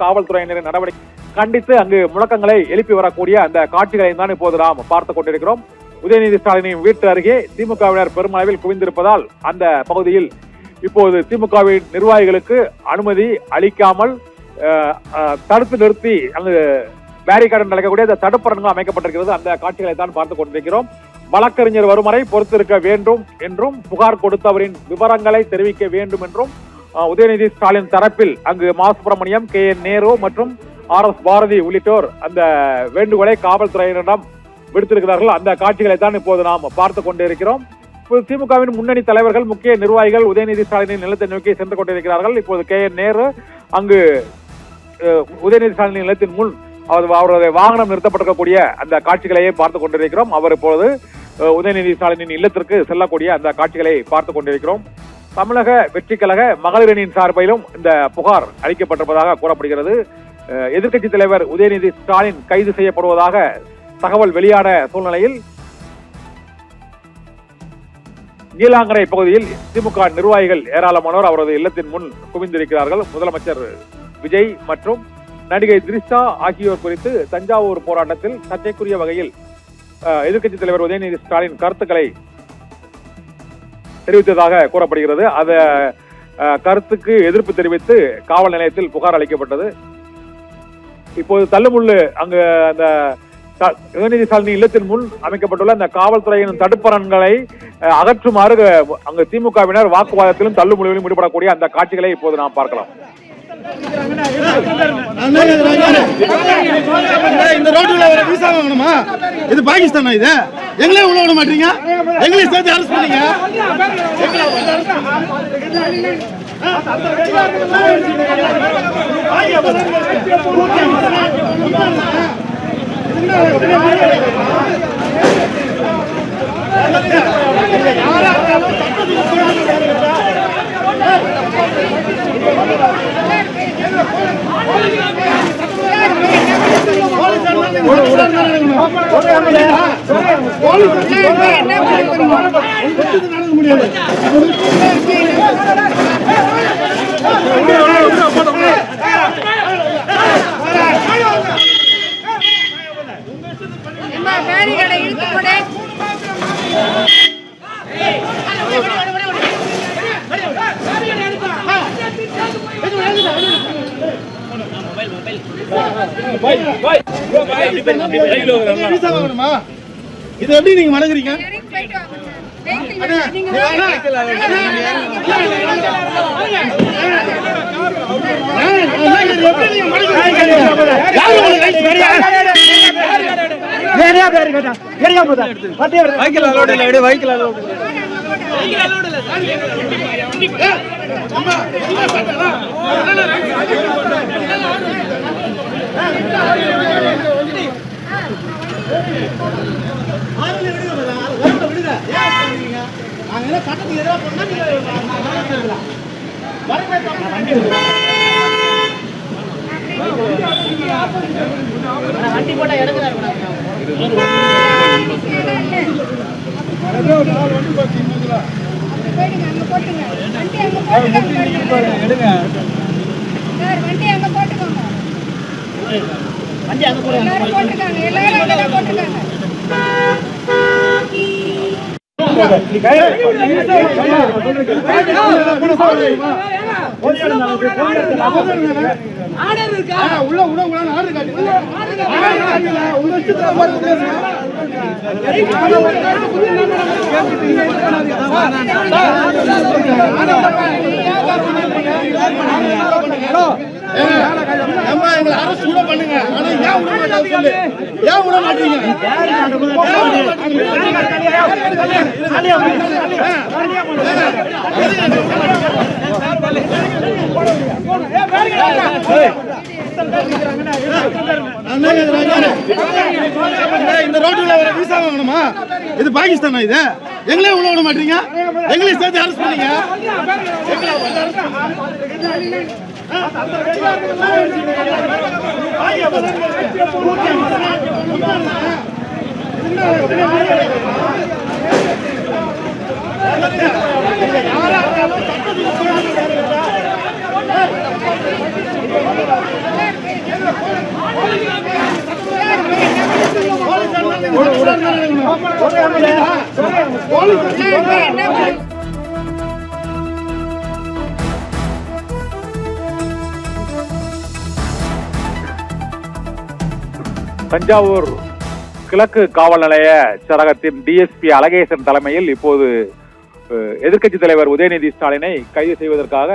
காவல்துறையினரின் நடவடிக்கை கண்டித்து அங்கு முழக்கங்களை எழுப்பி வரக்கூடிய அந்த காட்சிகளை தான் இப்போது நாம் பார்த்துக் கொண்டிருக்கிறோம். உதயநிதி ஸ்டாலினின் வீட்டு அருகே திமுகவினர் பெருமளவில் குவிந்திருப்பதால் அந்த பகுதியில் இப்போது திமுகவின் நிர்வாகிகளுக்கு அனுமதி அளிக்காமல் தடுத்து நிறுத்தி அந்த பேரிகார்டு நடக்கக்கூடிய அந்த தடுப்பரங்கு அமைக்கப்பட்டிருக்கிறது. அந்த காட்சிகளை தான் பார்த்துக் கொண்டிருக்கிறோம். வழக்கறிஞர் வரும் வரை பொறுத்திருக்க வேண்டும் என்றும் புகார் கொடுத்தவரின் விவரங்களை தெரிவிக்க வேண்டும் என்றும் உதயநிதி ஸ்டாலின் தரப்பில் அங்கு மா சுப்பிரமணியம், KN நேரு மற்றும் RS பாரதி உள்ளிட்டோர் அந்த வேண்டுகோளை காவல்துறையினரிடம் விடுத்திருக்கிறார்கள். அந்த காட்சிகளை தான் இப்போது நாம் பார்த்துக் கொண்டிருக்கிறோம். திமுகவின் முன்னணி தலைவர்கள், முக்கிய நிர்வாகிகள் உதயநிதி ஸ்டாலினின் நிலத்தை நோக்கி சென்று கொண்டிருக்கிறார்கள். இப்போது KN நேரு அங்கு உதயநிதி ஸ்டாலினின் நிலத்தின் முன் அவருடைய வாகனம் நிறுத்தப்பட்டிருக்கக்கூடிய அந்த காட்சிகளையே பார்த்துக் கொண்டிருக்கிறோம். அவர் இப்பொழுது உதயநிதி ஸ்டாலினின் இல்லத்திற்கு செல்லக்கூடிய அந்த காட்சிகளை பார்த்துக் கொண்டிருக்கிறோம். தமிழக வெற்றி கழக மகளிர் அணியின் சார்பிலும் இந்த புகார் அளிக்கப்பட்டிருப்பதாக கூறப்படுகிறது. எதிர்க்கட்சி தலைவர் உதயநிதி ஸ்டாலின் கைது செய்யப்படுவதாக தகவல் வெளியான சூழ்நிலையில் நீலாங்கரை பகுதியில் திமுக நிர்வாகிகள் ஏராளமானோர் அவரது இல்லத்தின் முன் குவிந்திருக்கிறார்கள். முதலமைச்சர் விஜய் மற்றும் நடிகை திரிஷா ஆகியோர் குறித்து தஞ்சாவூர் போராட்டத்தில் சர்ச்சைக்குரிய வகையில் எதிர்க்கட்சி தலைவர் உதயநிதி ஸ்டாலின் கருத்துக்களை தெரிவித்ததாக கூறப்படுகிறது. அந்த கருத்துக்கு எதிர்ப்பு தெரிவித்து காவல் நிலையத்தில் புகார் அளிக்கப்பட்டது. இப்போது தள்ளுமுள்ளு அங்கு அந்த உதயநிதி ஸ்டாலின் இல்லத்தின் முன் அமைக்கப்பட்டுள்ள அந்த காவல்துறையின் தடுப்பரன்களை அகற்றுமாறு அங்கு திமுகவினர் வாக்குவாதத்திலும் தள்ளுமுள்ளிலும் ஈடுபடக்கூடிய அந்த காட்சிகளை இப்போது நாம் பார்க்கலாம். இந்த ரோட்ல வர விசா வாங்கணுமா? இது பாகிஸ்தானா? இது எங்களே உள்ள விட மாட்டீங்க, எங்களே சேர்த்து அரெஸ்ட் பண்ணீங்க. இது எப்படி நீங்க மடங்குறீங்க? வண்டி போட்டா எடுக்கிறாரு. உள்ள அரசு கூட பண்ணுங்க. ஆனா ஏன் விட மாட்டீங்க? இந்த ரோட்ல வர விசா வாங்கணுமா? இது பாகிஸ்தானா? இது எங்களே உள்ள விட மாட்டீங்க, எங்களே சேர்த்து அரெஸ்ட் பண்ணீங்க. தஞ்சாவூர் கிழக்கு காவல் நிலைய சரகத்தின் டிஎஸ்பி அழகேசன் தலைமையில் இப்போது எதிர்க்கட்சி தலைவர் உதயநிதி ஸ்டாலினை கைது செய்வதற்காக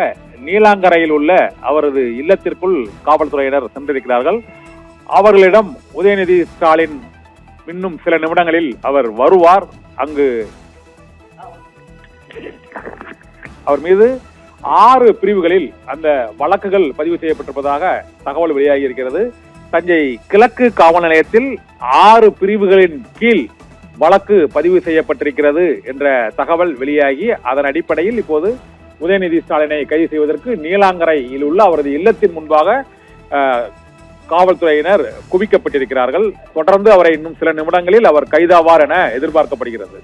நீலாங்கரையில் உள்ள அவரது இல்லத்திற்குள் காவல்துறையினர் சென்றிருக்கிறார்கள். அவர்களிடம் உதயநிதி ஸ்டாலின் இன்னும் சில நிமிடங்களில் அவர் வருவார். அங்கு அவர் மீது 6 பிரிவுகளில் அந்த வழக்குகள் பதிவு செய்யப்பட்டிருப்பதாக தகவல் வெளியாகி இருக்கிறது. தஞ்சை கிழக்கு காவல் நிலையத்தில் 6 பிரிவுகளின் கீழ் வழக்கு பதிவு செய்யப்பட்டிருக்கிறது என்ற தகவல் வெளியாகி அதன் அடிப்படையில் இப்போது உதயநிதி ஸ்டாலினை கைது செய்வதற்கு நீலாங்கரையில் உள்ள அவரது இல்லத்தின் முன்பாக காவல்துறையினர் குவிக்கப்பட்டிருக்கிறார்கள். தொடர்ந்து அவரை இன்னும் சில நிமிடங்களில் அவர் கைதாவார் என எதிர்பார்க்கப்படுகிறது.